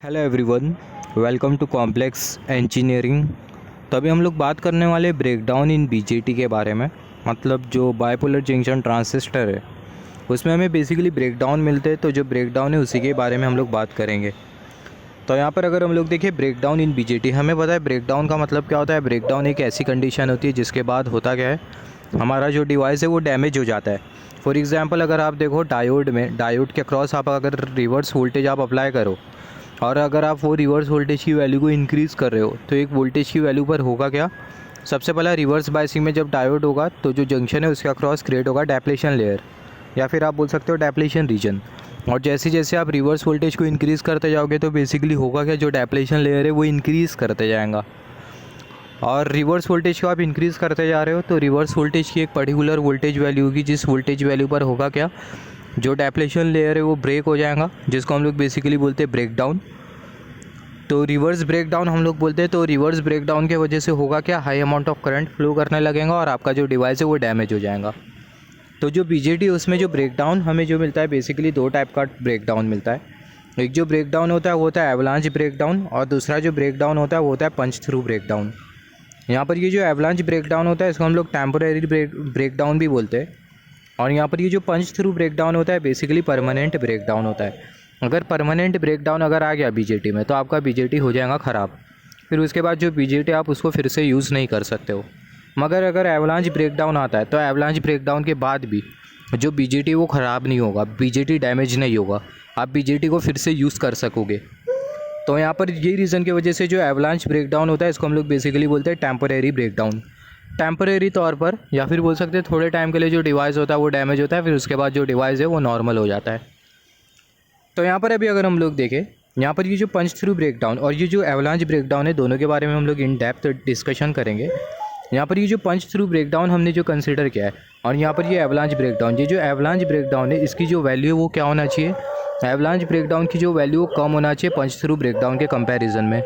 Hello everyone, welcome to complex engineering. तो अभी हम लोग बात करने वाले ब्रेकडाउन इन बीजेटी के बारे में। मतलब जो बाइपोलर जंक्शन ट्रांजिस्टर है उसमें हमें बेसिकली ब्रेकडाउन मिलते हैं, तो जो ब्रेकडाउन है उसी के बारे में हम लोग बात करेंगे। तो यहाँ पर अगर हम लोग देखें ब्रेकडाउन इन बीजेटी, हमें पता है ब्रेकडाउन का मतलब क्या होता है। ब्रेकडाउन एक ऐसी कंडीशन होती है जिसके बाद होता क्या है, हमारा जो डिवाइस है वो डैमेज हो जाता है। फॉर एग्जांपल अगर आप देखो डायोड में, डायोड के क्रॉस आप अगर रिवर्स वोल्टेज आप अप्लाई करो और अगर आप वो रिवर्स वोल्टेज की वैल्यू को इंक्रीज़ कर रहे हो तो एक वोल्टेज की वैल्यू पर होगा क्या, सबसे पहला रिवर्स बायसिंग में जब डायोड होगा तो जो जंक्शन है उसका क्रॉस क्रिएट होगा डेप्लेशन लेयर, या फिर आप बोल सकते हो डेप्लेशन रीजन। और जैसे जैसे आप रिवर्स वोल्टेज को इंक्रीज़ करते जाओगे तो बेसिकली होगा क्या, जो डेप्लेशन लेयर है वो इंक्रीज़ करते जाएगा। और रिवर्स वोल्टेज को आप इंक्रीज़ करते जा रहे हो तो रिवर्स वोल्टेज की एक पर्टिकुलर वोल्टेज वैल्यू होगी, जिस वोल्टेज वैल्यू पर होगा क्या, जो डेप्लेशन लेयर है वो ब्रेक हो जाएगा, जिसको हम लोग बेसिकली बोलते हैं ब्रेकडाउन। तो रिवर्स ब्रेकडाउन हम लोग बोलते हैं। तो रिवर्स ब्रेकडाउन की वजह से होगा क्या, high amount of current flow करने लगेगा और आपका जो डिवाइस है वो डैमेज हो जाएगा। तो जो बीजेटी उसमें जो ब्रेकडाउन हमें जो मिलता है, बेसिकली दो टाइप का ब्रेकडाउन मिलता है। एक जो ब्रेकडाउन होता है वो होता है एवलांच ब्रेकडाउन, और दूसरा जो ब्रेकडाउन होता है वो होता है पंच थ्रू ब्रेकडाउन। यहाँ पर ये जो एवलांच ब्रेकडाउन होता है इसको हम लोग टेम्पोरेरी ब्रेकडाउन भी बोलते हैं। और यहाँ पर ये जो पंच थ्रू ब्रेकडाउन होता है बेसिकली परमानेंट ब्रेकडाउन होता है। अगर परमानेंट ब्रेकडाउन अगर आ गया बीजेटी में तो आपका बीजेटी हो जाएगा ख़राब, फिर उसके बाद जो बीजेटी आप उसको फिर से यूज़ नहीं कर सकते हो। मगर अगर एवलांच ब्रेकडाउन आता है तो एवलांच ब्रेकडाउन के बाद भी जो बीजेटी वो ख़राब नहीं होगा, बीजेटी डैमेज नहीं होगा, आप बीजेटी को फिर से यूज़ कर सकोगे। तो यहाँ पर यही रीज़न की वजह से जो एवलांच ब्रेकडाउन होता है इसको हम लोग बेसिकली बोलते हैं टेम्परेरी ब्रेकडाउन। टेम्परेरी तौर पर, या फिर बोल सकते हैं थोड़े टाइम के लिए जो डिवाइस होता है वो डैमेज होता है, फिर उसके बाद जो डिवाइस है वो नॉर्मल हो जाता है। तो यहाँ पर अभी अगर हम लोग देखें, यहाँ पर ये जो पंच थ्रू ब्रेकडाउन और ये जो एवलांच ब्रेकडाउन है, दोनों के बारे में हम लोग इन डेप्थ डिस्कशन करेंगे। यहाँ पर ये जो पंच थ्रू ब्रेकडाउन हमने जो कंसिडर किया है, और यहाँ पर ये एवलांच ब्रेकडाउन, ये जो एवलांच ब्रेकडाउन है इसकी जो वैल्यू है वो क्या होना चाहिए, एवलांच ब्रेकडाउन की जो वैल्यू कम होना चाहिए पंच थ्रू ब्रेकडाउन के कंपैरिजन में।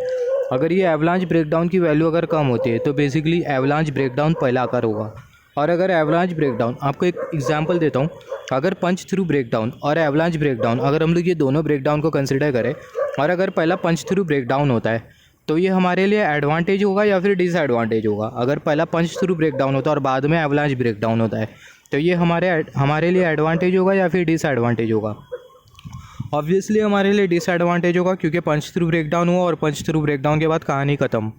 अगर ये एवलांच ब्रेकडाउन की वैल्यू अगर कम होती है तो बेसिकली एवलांच ब्रेकडाउन पहला आकार होगा। और अगर एवलांच ब्रेकडाउन, आपको एक एग्जांपल देता हूँ, अगर पंच थ्रू ब्रेकडाउन और एवलांच ब्रेकडाउन अगर हम लोग ये दोनों ब्रेकडाउन को कंसिडर करें, और अगर पहला पंच थ्रू ब्रेकडाउन होता है तो ये हमारे लिए एडवांटेज होगा या फिर डिसएडवांटेज होगा। अगर पहला पंच थ्रू ब्रेकडाउन होता है और बाद में एवलांच ब्रेकडाउन होता है तो ये हमारे लिए एडवांटेज होगा या फिर डिसएडवांटेज होगा। ऑब्वियसली हमारे लिए डिसएडवांटेज होगा, क्योंकि पंच थ्रू ब्रेकडाउन हुआ और पंच थ्रू ब्रेकडाउन के बाद कहानी ख़त्म।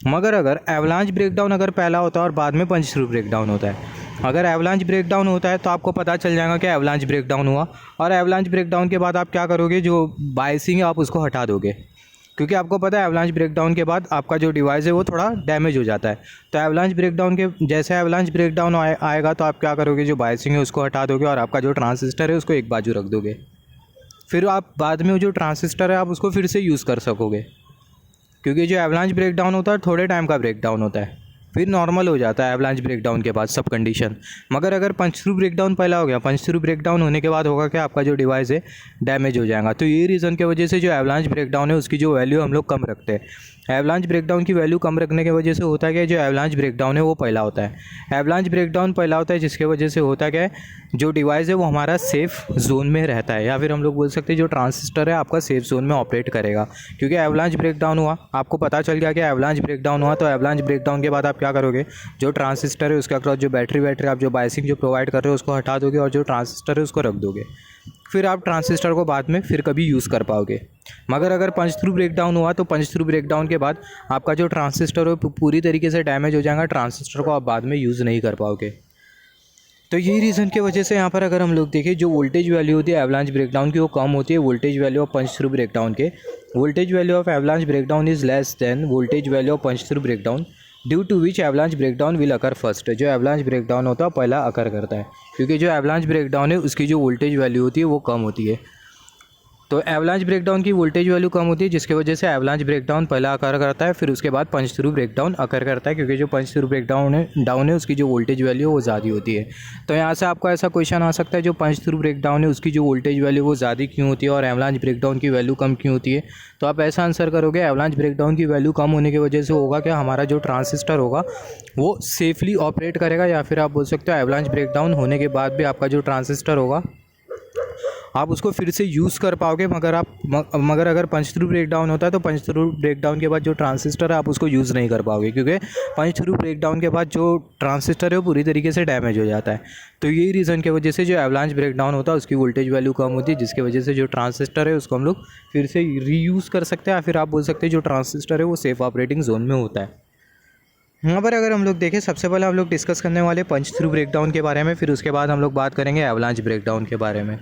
मगर अगर एवलांच ब्रेकडाउन अगर पहला होता है और बाद में पंच थ्रू ब्रेकडाउन होता है, अगर एवलांच ब्रेकडाउन होता है तो आपको पता चल जाएगा कि एवलांच ब्रेकडाउन हुआ, और एवलांच ब्रेकडाउन के बाद आप क्या करोगे, जो बायसिंग है आप उसको हटा दोगे, क्योंकि आपको पता है एवलांच ब्रेकडाउन के बाद आपका जो डिवाइस है वो थोड़ा डैमेज हो जाता है। तो एवलांच ब्रेकडाउन के जैसे एवलांच ब्रेकडाउन आएगा तो आप क्या करोगे, जो बायसिंग है उसको हटा दोगे और आपका जो ट्रांजिस्टर है उसको एक बाजू रख दोगे। फिर आप बाद में जो ट्रांजिस्टर है आप उसको फिर से यूज़ कर सकोगे, क्योंकि जो एवलांच ब्रेकडाउन होता है थोड़े टाइम का ब्रेकडाउन होता है, फिर नॉर्मल हो जाता है एवलांच ब्रेकडाउन के बाद सब कंडीशन। मगर अगर पंच थ्रू ब्रेकडाउन पहला हो गया, पंच थ्रू ब्रेकडाउन होने के बाद होगा कि आपका जो डिवाइस है डैमेज हो जाएगा। तो ये रीज़न की वजह से जो एवलांच ब्रेकडाउन है उसकी जो वैल्यू हम लोग कम रखते हैं। एवलांच ब्रेकडाउन की वैल्यू कम रखने की वजह से होता क्या है, जो एवलांच ब्रेकडाउन है वो पहला होता है। एवलांच ब्रेकडाउन पहला होता है जिसकी वजह से होता क्या है, जो डिवाइस है वो हमारा सेफ़ जोन में रहता है, या फिर हम लोग बोल सकते हैं जो ट्रांजिस्टर है आपका सेफ जोन में ऑपरेट करेगा। क्योंकि एवलांच ब्रेकडाउन हुआ, आपको पता चल गया कि एवलांच ब्रेकडाउन हुआ, तो एवलांच ब्रेकडाउन के बाद आप क्या करोगे, जो ट्रांजिस्टर है उसके अक्रॉस जो बैटरी आप जो बायसिंग जो प्रोवाइड कर रहे हो उसको हटा दोगे और जो ट्रांजिस्टर है उसको रख दोगे। फिर आप ट्रांजिस्टर को बाद में फिर कभी यूज़ कर पाओगे। मगर अगर पंच थ्रू ब्रेकडाउन हुआ तो पंच थ्रू ब्रेकडाउन के बाद आपका जो ट्रांजिस्टर है पूरी तरीके से डैमेज हो जाएगा, ट्रांजिस्टर को आप बाद में यूज़ नहीं कर पाओगे। तो यही रीज़न की वजह से यहाँ पर अगर हम लोग देखें, जो वोल्टेज वैल्यू होती है एवलांच ब्रेकडाउन की वो कम होती है voltage value of punch through breakdown के। Voltage value of avalanche breakdown is less than voltage value of punch through breakdown, due to which avalanche breakdown will occur first. जो avalanche breakdown होता है पहला अकर करता है, क्योंकि जो एवलांच ब्रेकडाउन है उसकी जो वोल्टेज वैल्यू होती है वो कम होती है। तो एवलांच ब्रेकडाउन की वोल्टेज वैल्यू कम होती है, जिसकी वजह से एवलांच ब्रेकडाउन पहला अकर करता है, फिर उसके बाद पंच थ्रू ब्रेकडाउन अकर करता है, क्योंकि जो पंच थ्रू ब्रेकडाउन है उसकी जो वोल्टेज वैल्यू वो ज़्यादा होती है। तो यहाँ से आपको ऐसा क्वेश्चन आ सकता है, जो पंच थ्रू ब्रेकडाउन है उसकी जो वोल्टेज वैल्यू वो ज़्यादा क्यों होती है और एवलांच ब्रेकडाउन की वैल्यू कम क्यों होती है। तो आप ऐसा आंसर करोगे, एवलांच ब्रेकडाउन की वैल्यू कम होने की वजह से होगा कि हमारा जो ट्रांजिस्टर होगा वो सेफली ऑपरेट करेगा, या फिर आप बोल सकते हो एवलांच ब्रेकडाउन होने के बाद भी आपका जो ट्रांजिस्टर होगा आप उसको फिर से यूज़ कर पाओगे, मगर अगर पंच थ्रू ब्रेकडाउन होता है तो पंच थ्रू ब्रेकडाउन के बाद जो ट्रांजिस्टर है आप उसको यूज़ नहीं कर पाओगे, क्योंकि पंच थ्रू ब्रेकडाउन के बाद जो ट्रांजिस्टर है वो पूरी तरीके से डैमेज हो जाता है। तो यही रीज़न की वजह से जो एवलांच ब्रेकडाउन होता है उसकी वोल्टेज वैल्यू कम होती है, जिसकी वजह से जो ट्रांजिस्टर है उसको हम लोग फिर से रीयूज़ कर सकते हैं, या फिर आप बोल सकते हैं जो ट्रांजिस्टर है वो सेफ ऑपरेटिंग जोन में होता है। यहाँ पर अगर हम लोग देखें, सबसे पहले हम लोग डिस्कस करने वाले पंच थ्रू ब्रेकडाउन के बारे में, फिर उसके बाद हम लोग बात करेंगे एवलांच ब्रेकडाउन के बारे में।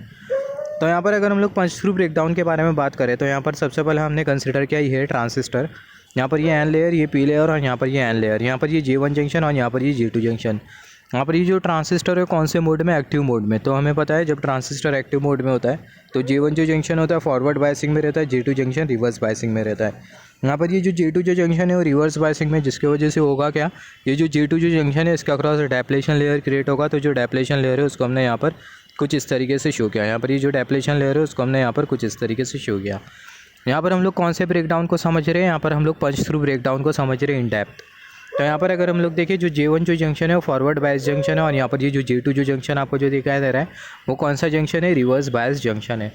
तो यहाँ पर अगर हम लोग पंच थ्रू ब्रेकडाउन के बारे में बात करें तो यहाँ पर सबसे पहले हमने कंसिडर किया ये है ट्रांजिस्टर। यहाँ पर ये एन लेयर, ये पी लेयर और यहाँ पर ये एन लेयर, यहाँ पर ये J1 जंक्शन और यहाँ पर ये J2 जंक्शन। यहाँ पर ये जो ट्रांजिस्टर है कौन से मोड में, एक्टिव मोड में। तो हमें पता है जब ट्रांजिस्टर एक्टिव मोड में होता है तो J1 जो जंक्शन होता है फॉरवर्ड बायसिंग में रहता है, J2 जंक्शन रिवर्स बायसिंग में रहता है। यहाँ पर ये जो J2 जो जंक्शन है वो रिवर्स बायसिंग में, जिसकी वजह से होगा क्या, ये जो J2 जो जंक्शन है इसके अक्रॉस डेप्लेशन लेयर क्रिएट होगा। तो जो डेप्लेशन लेयर है उसको हमने यहाँ पर कुछ इस तरीके से शो किया। यहाँ पर ये जो डेप्लेशन लेयर है उसको हमने यहाँ पर कुछ इस तरीके से शो किया। यहाँ पर हम लोग कौन से ब्रेकडाउन को समझ रहे हैं, यहाँ पर हम लोग पंच थ्रू ब्रेकडाउन को समझ रहे हैं इन डेप्थ। तो यहाँ पर अगर हम लोग देखें जो J1 जो जंक्शन है वो फॉरवर्ड बायस जंक्शन है, और यहाँ पर ये जो J2 जो जंक्शन आपको जो दिखाई दे रहा है वो कौन सा जंक्शन है, रिवर्स बायस जंक्शन है।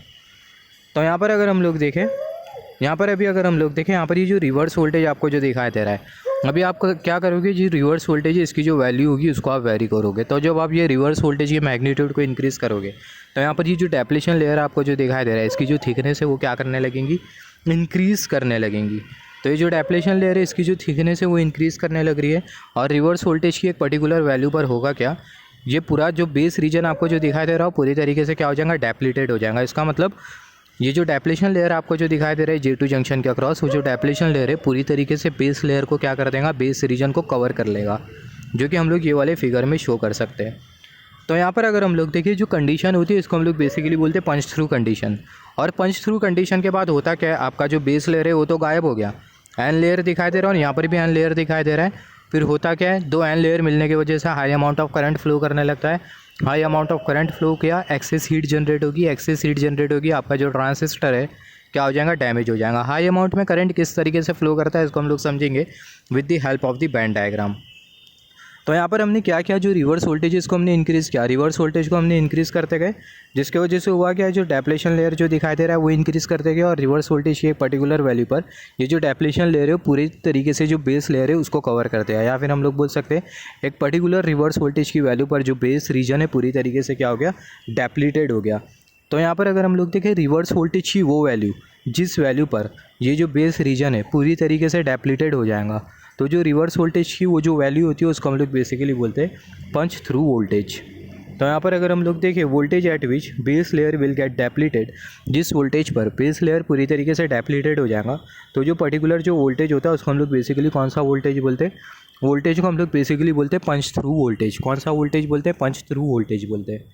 तो यहाँ पर अगर हम लोग देखें, यहाँ पर अभी अगर हम लोग देखें, यहाँ पर ये जो रिवर्स वोल्टेज आपको जो दिखाई दे रहा है, अभी आप क्या करोगे, जो रिवर्स वोल्टेज है इसकी जो वैल्यू होगी उसको आप वेरी करोगे। तो जब आप ये रिवर्स वोल्टेज की मैग्नीट्यूड को इंक्रीज़ करोगे तो यहाँ पर ये जो डेप्लेशन लेयर आपको जो दिखाई दे रहा है इसकी जो थिकनेस है वो क्या करने लगेंगी, इंक्रीज़ करने लगेंगी। तो ये जो डेप्लेशन लेयर है इसकी जो थिकनेस है वो इंक्रीज़ करने लग रही है, और रिवर्स वोल्टेज की एक पर्टिकुलर वैल्यू पर होगा क्या, ये पूरा जो बेस रीजन आपको जो दिखाई दे रहा हो पूरी तरीके से क्या हो जाएगा, डेप्लीटेड हो जाएगा। इसका मतलब ये जो डेप्लेशन लेयर आपको जो दिखाई दे रहा है J2 जंक्शन के अक्रॉस, वो जो डेप्लेशन लेयर है पूरी तरीके से बेस लेयर को क्या कर देगा, बेस रीजन को कवर कर लेगा, जो कि हम लोग ये वाले फिगर में शो कर सकते हैं। तो यहाँ पर अगर हम लोग देखिए जो कंडीशन होती है इसको हम लोग बेसिकली बोलते हैं पंच थ्रू कंडीशन। और पंच थ्रू कंडीशन के बाद होता क्या है, आपका जो बेस लेयर है वो तो गायब हो गया, एन लेयर दिखाई दे रहा है और यहाँ पर भी एन लेयर दिखाई दे रहा है। फिर होता क्या है, दो एन लेयर मिलने की वजह से high amount of current flow करने लगता है। High amount of current flow किया, एक्सेस हीट जनरेट होगी, एक्सेस हीट जनरेट होगी, आपका जो ट्रांजिस्टर है क्या हो जाएगा, डैमेज हो जाएगा। हाई अमाउंट में करंट किस तरीके से फ्लो करता है इसको हम लोग समझेंगे with the help of the band diagram. तो यहाँ पर हमने क्या किया, जो रिवर्स वोल्टेज इसको हमने इंक्रीज़ किया, रिवर्स वोल्टेज को हमने इंक्रीज़ करते गए, जिसके वजह से हुआ क्या, जो डेप्लेशन लेयर जो दिखाई दे रहा है वो इंक्रीज़ करते गए, और रिवर्स वोल्टेज की एक पर्टिकुलर वैल्यू पर ये जो डेप्लेशन लेयर है पूरी तरीके से जो बेस लेयर है उसको कवर करते हैं। या फिर हम लोग बोल सकते हैं एक पर्टिकुलर रिवर्स वोल्टेज की वैल्यू पर जो बेस रीजन है पूरी तरीके से क्या हो गया, डेप्लीटेड हो गया। तो यहाँ पर अगर हम लोग देखें रिवर्स वोल्टेज की वो वैल्यू जिस वैल्यू पर ये जो बेस रीजन है पूरी तरीके से डेप्लीटेड हो जाएगा, तो जो रिवर्स वोल्टेज की वो जो वैल्यू होती है उसको हम लोग बेसिकली बोलते हैं पंच थ्रू वोल्टेज। तो यहाँ पर अगर हम लोग देखें voltage at which base layer will get depleted, जिस वोल्टेज पर बेस लेयर पूरी तरीके से डेप्लीटेड हो जाएगा, तो जो पर्टिकुलर जो वोल्टेज होता है उसको हम लोग बेसिकली कौन सा वोल्टेज बोलते हैं, वोल्टेज को हम लोग बेसिकली बोलते हैं पंच थ्रू वोल्टेज। कौन सा वोल्टेज बोलते हैं, पंच थ्रू वोल्टेज बोलते हैं।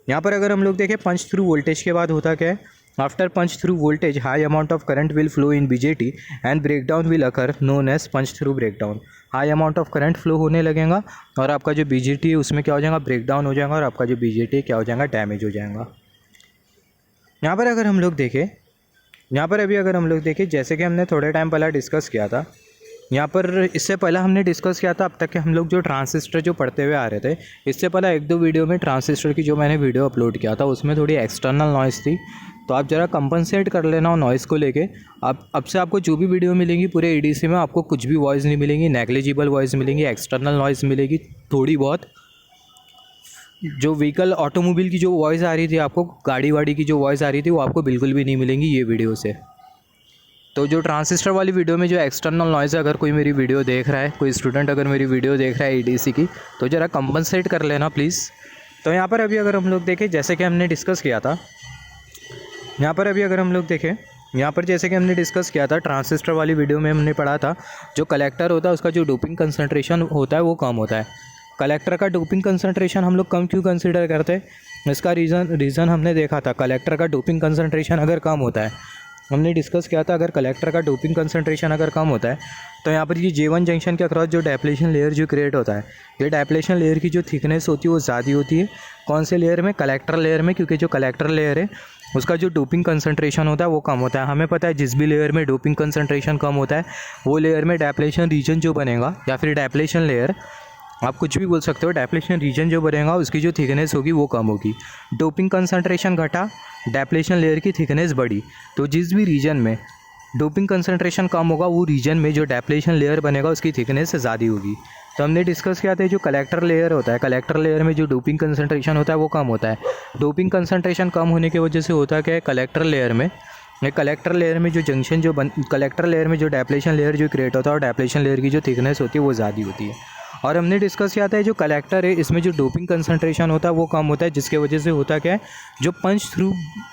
यहाँ पर अगर हम लोग देखें पंच थ्रू वोल्टेज के बाद होता क्या है, after punch through voltage high amount of current will flow in BJT and breakdown will occur known as punch through breakdown. High amount of current flow होने लगेगा और आपका जो BJT है उसमें क्या हो जाएगा, ब्रेकडाउन हो जाएगा, और आपका जो BJT क्या हो जाएगा, डैमेज हो जाएगा। यहाँ पर अगर हम लोग देखें, यहाँ पर अभी अगर हम लोग देखें जैसे कि हमने थोड़े टाइम पहले डिस्कस किया था, यहाँ पर इससे पहले हमने डिस्कस किया था अब तक के हम लोग जो ट्रांजिस्टर जो पढ़ते हुए आ रहे थे, इससे पहले एक दो वीडियो में ट्रांजिस्टर की जो मैंने वीडियो अपलोड किया था उसमें थोड़ी एक्सटर्नल नॉइज़ थी, तो आप ज़रा कंपनसेट कर लेना नॉइज़ को लेके। अब से आपको जो भी वीडियो मिलेंगी पूरे EDC में आपको कुछ भी वॉइस नहीं मिलेंगी, नेग्लिजिबल वॉइस मिलेंगी, एक्सटर्नल नॉइज़ मिलेगी थोड़ी बहुत। जो व्हीकल ऑटोमोबाइल की जो वॉइस आ रही थी आपको, गाड़ी वाड़ी की जो वॉइस आ रही थी वो आपको बिल्कुल भी नहीं मिलेंगी ये वीडियो से। तो जो ट्रांजिस्टर वाली वीडियो में जो एक्सटर्नल नॉइज़ है, अगर कोई मेरी वीडियो देख रहा है, कोई स्टूडेंट अगर मेरी वीडियो देख रहा है EDC की, तो ज़रा कंपनसेट कर लेना प्लीज़। तो यहाँ पर अभी अगर हम लोग देखें जैसे कि हमने डिस्कस किया था, यहाँ पर अभी अगर हम लोग देखें, यहाँ पर जैसे कि हमने डिस्कस किया था ट्रांजिस्टर वाली वीडियो में हमने पढ़ा था जो कलेक्टर होता है उसका जो डोपिंग कंसंट्रेशन होता है वो कम होता है। कलेक्टर का डोपिंग कंसंट्रेशन हम लोग कम क्यों कंसिडर करते हैं, इसका रीज़न हमने देखा था। कलेक्टर का डोपिंग कंसंट्रेशन अगर कम होता है, हमने डिस्कस किया था अगर कलेक्टर का डोपिंग कंसंट्रेशन अगर कम होता है तो यहाँ पर ये J1 जंक्शन के अक्रॉस जो डेप्लेशन लेयर जो क्रिएट होता है, ये डेप्लेशन लेयर की जो थिकनेस होती है वो ज़्यादा होती है। कौन से लेयर में, कलेक्टर लेयर में, क्योंकि जो कलेक्टर लेयर है उसका जो डोपिंग कंसंट्रेशन होता है वो कम होता है। हमें पता है जिस भी लेयर में डोपिंग कंसंट्रेशन कम होता है वो लेयर में डेप्लेशन रीजन जो बनेगा या फिर डेप्लेशन लेयर आप कुछ भी बोल सकते हो, डेप्लेशन रीजन जो बनेगा उसकी जो थिकनेस होगी वो कम होगी। डोपिंग कंसंट्रेशन घटा, डेप्लेशन लेयर की थिकनेस बढ़ी। तो जिस भी रीजन में डोपिंग कंसंट्रेशन कम होगा वो रीजन में जो डेप्लेशन लेयर बनेगा उसकी थिकनेस ज़्यादा होगी। तो हमने डिस्कस किया था जो कलेक्टर लेयर होता है, कलेक्टर लेयर में जो डोपिंग कंसंट्रेशन होता है वो कम होता है। डोपिंग कंसंट्रेशन कम होने की वजह से होता क्या है, कलेक्टर लेयर में जो जंक्शन कलेक्टर लेयर में जो डेप्लेशन लेयर जो क्रिएट होता है और डेप्लेशन लेयर की जो थिकनेस होती है वो ज़्यादा होती है। और हमने डिस्कस किया था जो कलेक्टर है इसमें जो डोपिंग कंसंट्रेशन होता है वो कम होता है, जिसके वजह से होता क्या है, जो पंच थ्रू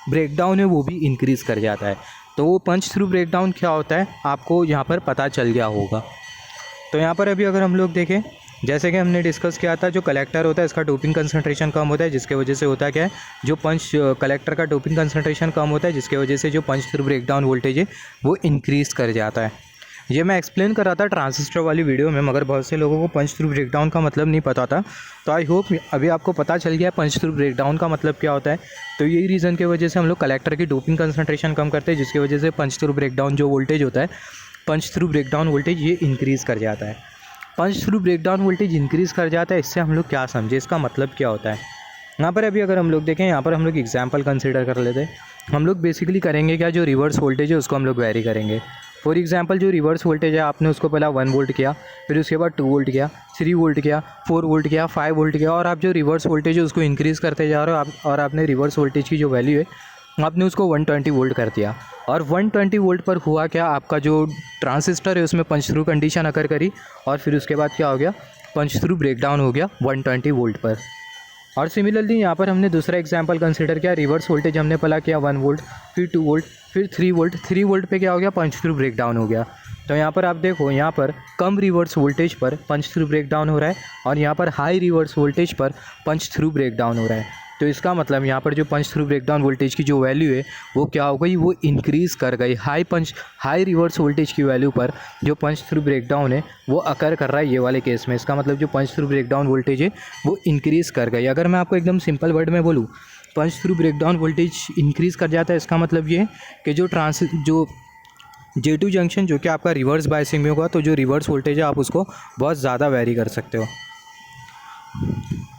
ब्रेकडाउन है वो भी इंक्रीज़ कर जाता है। तो वो पंच थ्रू ब्रेकडाउन क्या होता है आपको यहाँ पर पता चल गया होगा। तो यहाँ पर अभी अगर हम लोग देखें, जैसे कि हमने डिस्कस किया था जो कलेक्टर होता है इसका डोपिंग कंसंट्रेशन कम होता है, जिसके वजह से होता क्या है, जो कलेक्टर का डोपिंग कंसंट्रेशन कम होता है, जिसके वजह से जो पंच थ्रू ब्रेकडाउन वोल्टेज है वो इंक्रीज़ कर जाता है। ये मैं एक्सप्लेन कर रहा था ट्रांजिस्टर वाली वीडियो में, मगर बहुत से लोगों को पंच थ्रू ब्रेकडाउन का मतलब नहीं पता था। तो आई होप अभी आपको पता चल गया पंच थ्रू ब्रेकडाउन का मतलब क्या होता है। तो यही रीज़न की वजह से हम लोग कलेक्टर की डोपिंग कंसंट्रेशन कम करते हैं, जिसकी वजह से पंच थ्रू ब्रेकडाउन जो वोल्टेज होता है, पंच थ्रू ब्रेकडाउन वोल्टेज ये इंक्रीज़ कर जाता है। Punch through breakdown voltage increase कर जाता है, इससे हम लोग क्या समझे, इसका मतलब क्या होता है। यहाँ पर अभी अगर हम लोग देखें, यहाँ पर हम लोग एग्जाम्पल कंसिडर कर लेते हैं। हम लोग बेसिकली करेंगे क्या, जो रिवर्स वोल्टेज है उसको हम लोग वेरी करेंगे। फॉर एग्जांपल जो रिवर्स वोल्टेज है आपने उसको पहला 1 वोल्ट किया, फिर उसके बाद 2 वोल्ट किया, 3 वोल्ट किया, 4 वोल्ट किया, 5 वोल्ट किया, और आप जो रिवर्स वोल्टेज है उसको इंक्रीज़ करते जा रहे हो और आपने रिवर्स वोल्टेज की जो वैल्यू है आपने उसको 120 वोल्ट कर दिया। और 120 वोल्ट पर हुआ क्या, आपका जो ट्रांजिस्टर है उसमें पंच थ्रू कंडीशन अकर करी और फिर उसके बाद क्या हो गया, पंच थ्रू ब्रेकडाउन हो गया 120 वोल्ट पर। और सिमिलरली यहाँ पर हमने दूसरा एग्जांपल कंसीडर किया, रिवर्स वोल्टेज हमने पहला किया 1 वोल्ट, फिर 2 वोल्ट, फिर 3 वोल्ट। 3 वोल्ट पे क्या हो गया, पंच थ्रू ब्रेकडाउन हो गया। तो यहाँ पर आप देखो, यहाँ पर कम रिवर्स वोल्टेज पर पंच थ्रू ब्रेकडाउन हो रहा है और यहाँ पर हाई रिवर्स वोल्टेज पर पंच थ्रू ब्रेकडाउन हो रहा है। तो इसका मतलब यहाँ पर जो पंच थ्रू ब्रेकडाउन वोल्टेज की जो वैल्यू है वो क्या हो गई, वो इंक्रीज़ कर गई। हाई रिवर्स वोल्टेज की वैल्यू पर जो पंच थ्रू ब्रेकडाउन है वो अकर कर रहा है ये वाले केस में। इसका मतलब जो पंच थ्रू ब्रेकडाउन वोल्टेज है वो इंक्रीज़ कर गई। अगर मैं आपको एकदम सिंपल वर्ड में बोलूँ, पंच थ्रू ब्रेकडाउन वोल्टेज इंक्रीज़ कर जाता है, इसका मतलब ये कि जो J2 जंक्शन जो कि आपका रिवर्स बायसिंग में होगा, तो जो रिवर्स वोल्टेज है आप उसको बहुत ज़्यादा वेरी कर सकते हो।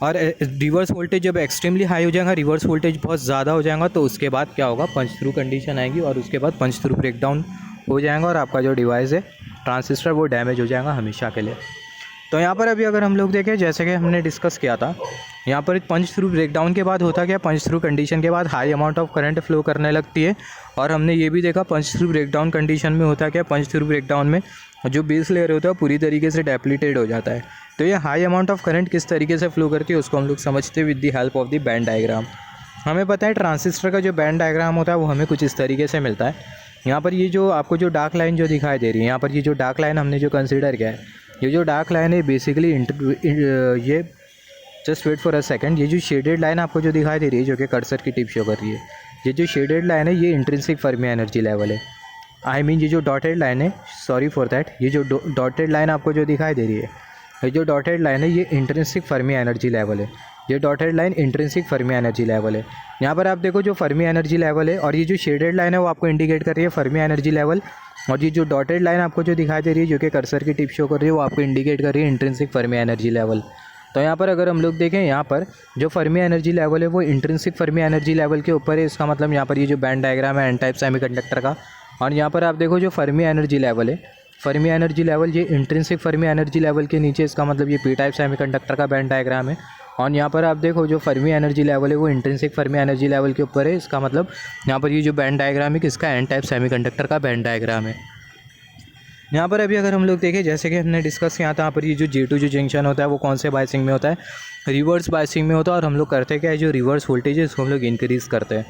और रिवर्स वोल्टेज जब एक्सट्रीमली हाई हो जाएगा, रिवर्स वोल्टेज बहुत ज़्यादा हो जाएगा, तो उसके बाद क्या होगा, पंच थ्रू कंडीशन आएगी और उसके बाद पंच थ्रू ब्रेकडाउन हो जाएगा और आपका जो डिवाइस है ट्रांजिस्टर वो डैमेज हो जाएगा हमेशा के लिए। तो यहाँ पर अभी अगर हम लोग देखें, जैसे कि हमने डिस्कस किया था, यहाँ पर पंच थ्रू ब्रेकडाउन के बाद होता क्या, पंच थ्रू कंडीशन के बाद high amount of current flow करने लगती है। और हमने ये भी देखा पंच थ्रू ब्रेकडाउन कंडीशन में होता क्या, पंच थ्रू ब्रेकडाउन में जो बेस लेयर होता है पूरी तरीके से डेप्लीटेड हो जाता है। तो ये हाई अमाउंट ऑफ करंट किस तरीके से फ्लो करती है उसको हम लोग समझते हैं with the help of the band diagram. हमें पता है ट्रांजिस्टर का जो बैंड डायग्राम होता है वो हमें कुछ इस तरीके से मिलता है। यहाँ पर ये जो आपको जो डार्क लाइन जो दिखाई दे रही है, यहाँ पर ये जो डार्क लाइन हमने जो कंसिडर किया है, ये जो डार्क लाइन है बेसिकली ये just wait for a second, ये जो शेडेड लाइन आपको जो दिखाई दे रही है जो कि कर्सर की टिप शो कर रही है, ये जो शेडेड लाइन है ये इंट्रिंसिक फर्मी एनर्जी लेवल है। ये जो डॉटेड लाइन है, सॉरी फॉर दैट, ये जो डॉटेड लाइन आपको जो दिखाई दे रही है, ये जो डॉटेड लाइन है ये इंट्रिंसिक फर्मी एनर्जी लेवल है। ये dotted line intrinsic Fermi energy level है। यहाँ पर आप देखो जो फर्मी एनर्जी लेवल है, और ये जो शेडेड लाइन है वो आपको इंडिकेट कर रही है फर्मी एनर्जी लेवल, और ये जो डॉटेड लाइन आपको जो दिखाई दे रही है जो कि कर्सर की टिप शो कर रही है वो आपको इंडिकेट कर रही है इंट्रिंसिक फर्मी एनर्जी लेवल। तो यहाँ पर अगर हम लोग देखें, यहाँ पर जो फर्मी एनर्जी लेवल है वो इंट्रिंसिक फर्मी एनर्जी लेवल के ऊपर है। इसका मतलब यहाँ पर ये जो बैंड डायग्राम है एन टाइप सेमीकंडक्टर का, और यहाँ पर आप देखो जो फर्मी एनर्जी लेवल है, फर्मी एनर्जी लेवल ये इंट्रिंसिक फर्मी एनर्जी लेवल के नीचे, इसका मतलब ये पी टाइप सेमीकंडक्टर का बैंड डायग्राम है। और यहाँ पर आप देखो जो फर्मी एनर्जी लेवल है वो इंट्रिंसिक फर्मी एनर्जी लेवल के ऊपर है। इसका मतलब यहाँ पर ये जो बैंड डायग्राम है किसका, एन टाइप सेमीकंडक्टर का बैंड डायग्राम है। यहाँ पर अभी अगर हम लोग देखें, जैसे कि हमने डिस्कस किया था, यहाँ पर ये जो J2 जो जंक्शन होता है वो कौन से बायसिंग में होता है, रिवर्स बायसिंग में होता है। और हम लोग करते क्या है, जो रिवर्स वोल्टेज है उसको हम लोग इंक्रीज़ करते हैं।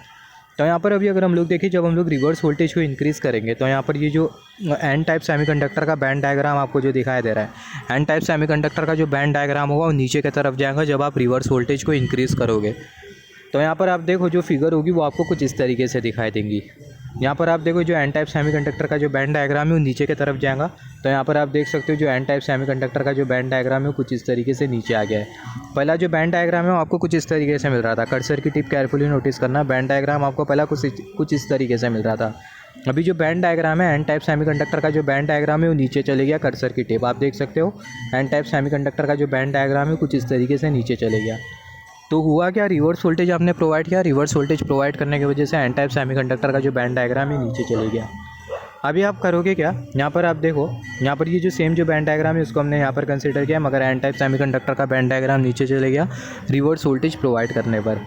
तो यहाँ पर अभी अगर हम लोग देखें, जब हम लोग रिवर्स वोल्टेज को इंक्रीज़ करेंगे तो यहाँ पर ये जो एन टाइप सेमीकंडक्टर का बैंड डायग्राम आपको जो दिखाई दे रहा है, एन टाइप सेमीकंडक्टर का जो बैंड डायग्राम होगा वो नीचे की तरफ जाएगा जब आप रिवर्स वोल्टेज को इंक्रीज़ करोगे। तो यहाँ पर आप देखो जो फिगर होगी वो आपको कुछ इस तरीके से दिखाई देंगी। यहाँ पर आप देखो जो एन टाइप सेमीकंडक्टर का जो बैंड डायग्राम है वो नीचे की तरफ जाएगा। तो यहाँ पर आप देख सकते हो जो एन टाइप सेमीकंडक्टर का जो बैंड डायग्राम है वो कुछ इस तरीके से नीचे आ गया है। पहला जो बैंड डायग्राम है वो आपको कुछ इस तरीके से मिल रहा था, कर्सर की टिप केयरफुली नोटिस करना, बैंड डायग्राम आपको पहला कुछ इस तरीके से मिल रहा था। अभी जो बैंड डायग्राम है एन टाइप सेमीकंडक्टर का, जो बैंड डायग्राम है वो नीचे चले गया कर्सर की टिप, आप देख सकते हो एन टाइप सेमीकंडक्टर का जो बैंड डायग्राम है कुछ इस तरीके से नीचे चले गया। तो हुआ क्या, रिवर्स वोल्टेज आपने प्रोवाइड किया, रिवर्स वोल्टेज प्रोवाइड करने की वजह से एन टाइप सेमीकंडक्टर का जो बैंड डायग्राम है नीचे चले गया। अभी आप करोगे क्या, यहाँ पर आप देखो, यहाँ पर ये जो सेम जो बैंड डायग्राम है उसको हमने यहाँ पर कंसीडर किया, मगर एन टाइप सेमीकंडक्टर का बैंड डायग्राम नीचे चले गया रिवर्स वोल्टेज प्रोवाइड करने पर।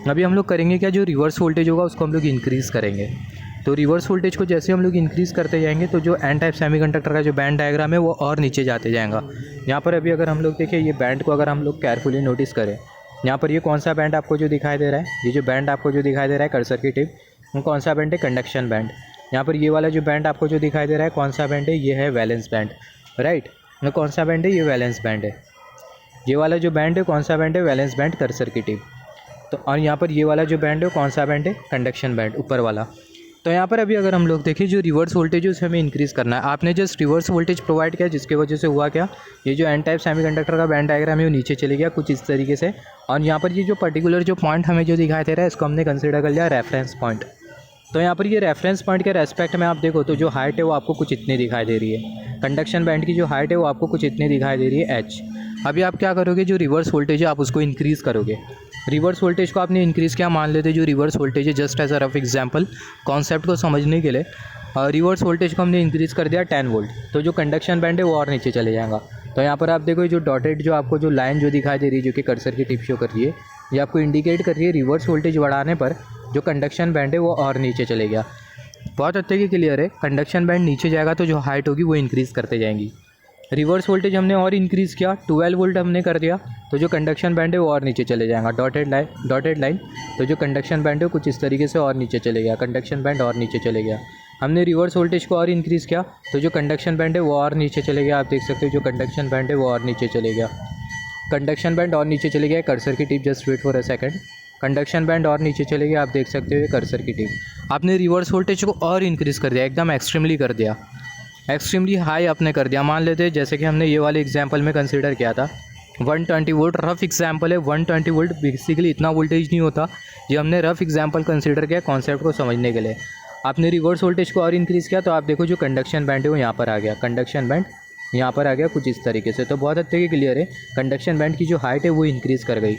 अभी हम लोग करेंगे क्या, जो रिवर्स वोल्टेज होगा उसको हम लोग इंक्रीज़ करेंगे। तो रिवर्स वोल्टेज को जैसे हम लोग इंक्रीज़ करते जाएंगे तो जो एन टाइप सेमीकंडक्टर का जो बैंड डायग्राम है वो और नीचे जाते जाएगा। यहाँ पर अभी अगर हम लोग देखें ये बैंड को अगर हम लोग केयरफुली नोटिस करें, यहाँ पर ये कौन सा बैंड आपको जो दिखाई दे रहा है, ये जो बैंड आपको जो दिखाई दे रहा है कर्सर की टिप, वो कौन सा बैंड है, कंडक्शन बैंड। यहाँ पर ये वाला जो बैंड आपको जो दिखाई दे रहा है कौन सा बैंड है, ये है वैलेंस बैंड, राइट। ये कौन सा बैंड है, ये वैलेंस बैंड है। ये वाला जो बैंड है कौन सा बैंड है, वैलेंस बैंड कर्सर की टिप। तो और यहाँ पर ये वाला जो बैंड है कौन सा बैंड है, कंडक्शन बैंड ऊपर वाला। तो यहाँ पर अभी अगर हम लोग देखें जो रिवर्स वोल्टेज है उसे हमें इंक्रीज़ करना है। आपने जस्ट रिवर्स वोल्टेज प्रोवाइड किया जिसकी वजह से हुआ क्या, ये जो एन टाइप सेमीकंडक्टर का बैंड डायग्राम है वो नीचे चले गया कुछ इस तरीके से। और यहाँ पर ये जो पर्टिकुलर जो पॉइंट हमें जो दिखाई दे रहा है इसको हमने कंसिडर कर लिया रेफरेंस पॉइंट। तो यहाँ पर ये रेफरेंस पॉइंट के रेस्पेक्ट में आप देखो तो जो हाइट है वो आपको कुछ इतनी दिखाई दे रही है, कंडक्शन बैंड की जो हाइट है वो आपको कुछ इतनी दिखाई दे रही है एच। अभी आप क्या करोगे, जो रिवर्स वोल्टेज है आप उसको इंक्रीज़ करोगे। रिवर्स वोल्टेज को आपने इंक्रीज़ किया, मान लेते जो रिवर्स वोल्टेज है, just as a rough example concept को समझने के लिए रिवर्स वोल्टेज को हमने इंक्रीज़ कर दिया 10 वोल्ट, तो जो कंडक्शन बैंड है वो और नीचे चले जाएगा। तो यहाँ पर आप देखो जो डॉटेड जो आपको जो लाइन जो दिखाई दे रही है जो कि कर्सर की टिप शो कर रही है, ये आपको इंडिकेट कर रही है रिवर्स वोल्टेज बढ़ाने पर जो कंडक्शन बैंड है वो और नीचे चले गया। बहुत अच्छे की क्लियर है, कंडक्शन बैंड नीचे जाएगा तो जो हाइट होगी वो इंक्रीज़ करते जाएंगी। रिवर्स वोल्टेज हमने और इंक्रीज़ किया, 12 वोल्ट हमने कर दिया, तो जो कंडक्शन बैंड है वो और नीचे चले जाएगा। डॉटेड लाइन तो जो कंडक्शन बैंड है कुछ इस तरीके से और नीचे चले गया, कंडक्शन बैंड और नीचे चले गया। हमने रिवर्स वोल्टेज को और इंक्रीज़ किया तो जो कंडक्शन बैंड है वो और नीचे चले गया, आप देख सकते हो जो कंडक्शन बैंड है वो और नीचे चले गया। कंडक्शन बैंड और नीचे चले गया, कर्सर की tip just wait for a second, conduction band और नीचे चले गया, आप देख सकते हो कर्सर की टिप। आपने रिवर्स वोल्टेज को और इंक्रीज़ कर दिया, एकदम एक्सट्रीमली कर दिया, एक्सट्रीमली हाई आपने कर दिया। मान लेते जैसे कि हमने ये वाले एग्जांपल में कंसीडर किया था 120 वोल्ट, रफ एग्जांपल है 120 वोल्ट, बेसिकली इतना वोल्टेज नहीं होता, ये हमने रफ एग्जांपल कंसीडर किया कॉन्सेप्ट को समझने के लिए। आपने रिवर्स वोल्टेज को और इंक्रीज़ किया तो आप देखो जो कंडक्शन बैंड है वो यहाँ पर आ गया, कंडक्शन बैंड यहाँ पर आ गया कुछ इस तरीके से। तो बहुत अच्छे की क्लियर है, कंडक्शन बैंड की जो हाइट है वो इंक्रीज़ कर गई।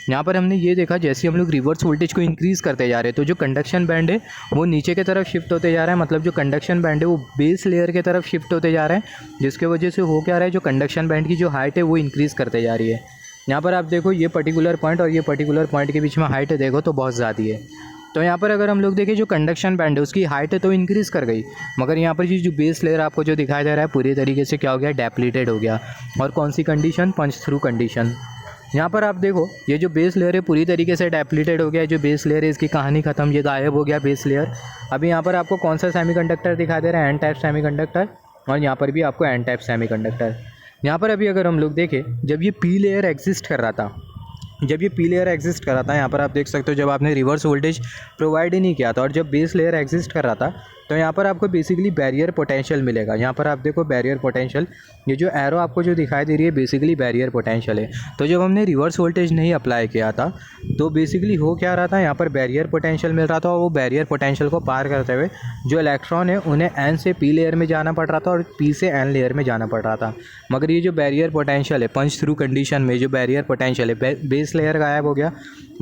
यहाँ पर हमने ये देखा जैसे हम लोग रिवर्स वोल्टेज को इंक्रीज़ करते जा रहे हैं तो जो कंडक्शन बैंड है वो नीचे की तरफ शिफ्ट होते जा रहा है, मतलब जो कंडक्शन बैंड है वो बेस लेयर की तरफ शिफ्ट होते जा रहा है, जिसके वजह से हो क्या रहा है, जो कंडक्शन बैंड की जो हाइट है वो इंक्रीज़ करते जा रही है। यहाँ पर आप देखो ये पर्टिकुलर पॉइंट और ये पर्टिकुलर पॉइंट के बीच में हाइट देखो तो बहुत ज़्यादा है। तो यहाँ पर अगर हम लोग देखें जो कंडक्शन बैंड है उसकी हाइट है तो इंक्रीज़ कर गई, मगर यहाँ पर ये जो बेस लेयर आपको जो दिखाई दे रहा है पूरी तरीके से क्या हो गया, डेप्लीटेड हो गया। और कौन सी कंडीशन, पंच थ्रू कंडीशन। यहाँ पर आप देखो ये जो बेस लेयर है पूरी तरीके से डेप्लीटेड हो गया, जो बेस लेयर है इसकी कहानी ख़त्म, ये गायब हो गया बेस लेयर। अभी यहाँ पर आपको कौन सा सेमीकंडक्टर दिखाई दे रहा है, एन टाइप सेमीकंडक्टर, और यहाँ पर भी आपको एन टाइप सेमीकंडक्टर। यहाँ पर अभी अगर हम लोग देखें जब ये पी लेयर एग्जिस्ट कर रहा था, यहाँ पर आप देख सकते हो जब आपने रिवर्स वोल्टेज प्रोवाइड ही नहीं किया था और जब बेस लेयर एग्जिस्ट कर रहा था तो यहाँ पर आपको बेसिकली बैरियर पोटेंशियल मिलेगा। यहाँ पर आप देखो बैरियर पोटेंशियल, ये जो एरो आपको जो दिखाई दे रही है बेसिकली बैरियर पोटेंशियल है। तो जब हमने रिवर्स वोल्टेज नहीं अप्लाई किया था तो बेसिकली हो क्या रहा था, यहाँ पर बैरियर पोटेंशियल मिल रहा था और वो बैरियर पोटेंशियल को पार करते हुए जो इलेक्ट्रॉन है उन्हें एन से पी लेयर में जाना पड़ रहा था और पी से एन लेयर में जाना पड़ रहा था। मगर ये जो बैरियर पोटेंशियल है पंच थ्रू कंडीशन में जो बैरियर पोटेंशियल है, बेस लेयर गायब हो गया,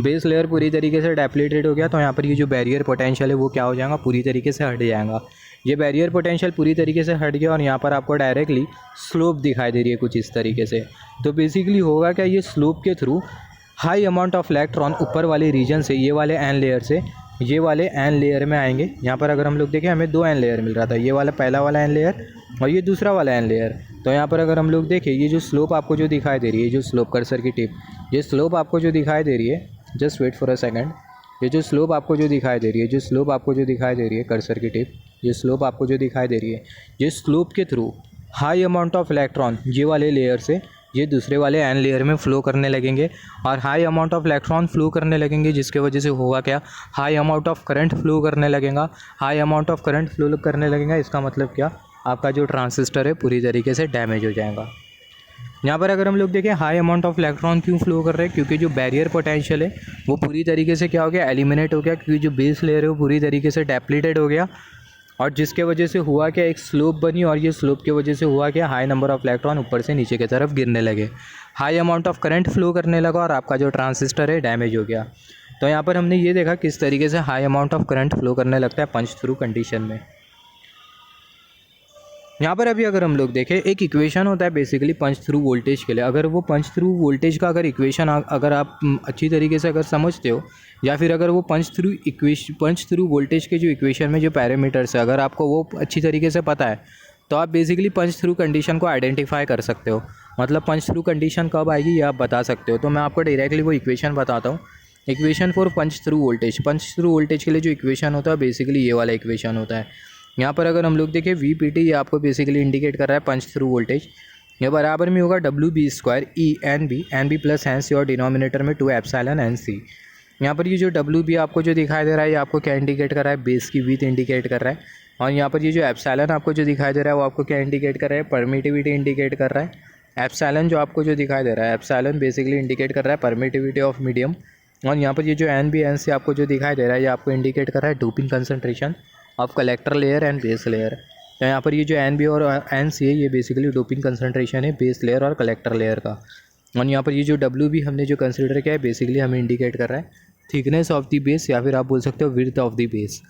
बेस लेयर पूरी तरीके से डेप्लीटेड हो गया, तो यहाँ पर ये जो बैरियर पोटेंशियल है वो क्या हो जाएगा, पूरी तरीके से हट जाएगा। ये बैरियर पोटेंशियल पूरी तरीके से हट गया और यहाँ पर आपको डायरेक्टली स्लोप दिखाई दे रही है कुछ इस तरीके से। तो बेसिकली होगा क्या, ये स्लोप के through high amount of electron ऊपर वाले रीजन से ये वाले एन लेयर से ये वाले एन लेयर में आएंगे। यहाँ पर अगर हम लोग देखें हमें 2 एन लेयर मिल रहा था, ये वाला पहला वाला एन लेयर और ये दूसरा वाला एन लेयर। तो यहाँ पर अगर हम लोग देखें ये जो स्लोप आपको जो दिखाई दे रही है, जो स्लोप कर्सर की टिप, ये स्लोप आपको जो दिखाई दे रही है, just wait for a second, ये जो स्लोप आपको जो दिखाई दे रही है, कर्सर की टिप, ये स्लोप आपको जो दिखाई दे रही है, ये स्लोप के through high amount of electron ये वाले लेयर से ये दूसरे वाले एन लेयर में फ़्लो करने लगेंगे और high amount of electron flow करने लगेंगे, जिसके वजह से होगा क्या, high amount of current flow करने लगेगा। High amount of current flow करने लगेगा, इसका मतलब क्या, आपका जो ट्रांजिस्टर है पूरी तरीके से डैमेज हो जाएगा। यहाँ पर अगर हम लोग देखें हाई अमाउंट ऑफ इलेक्ट्रॉन क्यों फ्लो कर रहे हैं, क्योंकि जो बैरियर पोटेंशियल है वो पूरी तरीके से क्या हो गया, एलिमिनेट हो गया, क्योंकि जो बेस लेयर है वो पूरी तरीके से डेप्लीटेड हो गया और जिसके वजह से हुआ क्या, एक स्लोप बनी और ये स्लोप की वजह से हुआ क्या, हाई नंबर ऑफ इलेक्ट्रॉन ऊपर से नीचे की तरफ गिरने लगे, high amount of current flow करने लगा और आपका जो ट्रांजिस्टर है डैमेज हो गया। तो यहाँ पर हमने ये देखा किस तरीके से high amount of current flow करने लगता है पंच थ्रू कंडीशन में। यहाँ पर अभी अगर हम लोग देखें, एक इक्वेशन होता है बेसिकली पंच थ्रू वोल्टेज के लिए। अगर वो पंच थ्रू वोल्टेज का अगर इक्वेशन अगर आप अच्छी तरीके से अगर समझते हो, या फिर अगर वो पंच थ्रू वोल्टेज के जो इक्वेशन में जो पैरामीटर्स है अगर आपको वो अच्छी तरीके से पता है, तो आप बेसिकली पंच थ्रू कंडीशन को आइडेंटिफाई कर सकते हो। मतलब पंच थ्रू कंडीशन कब आएगी ये आप बता सकते हो। तो मैं आपको डायरेक्टली वो इक्वेशन बताता हूँ। Equation for punch through voltage के लिए जो इक्वेशन होता है बेसिकली ये वाला इक्वेशन होता है। यहाँ पर अगर हम लोग देखें VPT, ये आपको बेसिकली इंडिकेट कर रहा है पंच थ्रू वोल्टेज। ये बराबर में होगा WB² ENB plus N C और डिनोमिनेटर में 2 एप्सिलॉन NC। यहाँ पर ये जो WB आपको जो दिखाई दे रहा है ये आपको क्या इंडिकेट कर रहा है, बेस की विड्थ इंडिकेट कर रहा है। और यहाँ पर ये जो एप्सिलॉन आपको जो दिखाई दे रहा है वो आपको क्या इंडिकेट कर रहा है, परमिटिविटी इंडिकेट कर रहा है। एप्सिलॉन जो आपको जो दिखाई दे रहा है, एप्सिलॉन बेसिकली इंडिकेट कर रहा है परमिटिविटी ऑफ मीडियम। और यहाँ पर ये जो NB NC आपको जो दिखाई दे रहा है ये आपको इंडिकेट कर रहा है doping concentration of collector layer and base layer. तो यहाँ पर ये जो NB और NC है ये बेसिकली डोपिंग कंसनट्रेशन है बेस लेयर और कलेक्टर लेयर का। और यहाँ पर ये जो WB हमने जो कंसिडर किया है बेसिकली हमें इंडिकेट कर रहा है थिकनेस ऑफ द बेस, या फिर आप बोल सकते हो विड्थ ऑफ द बेस।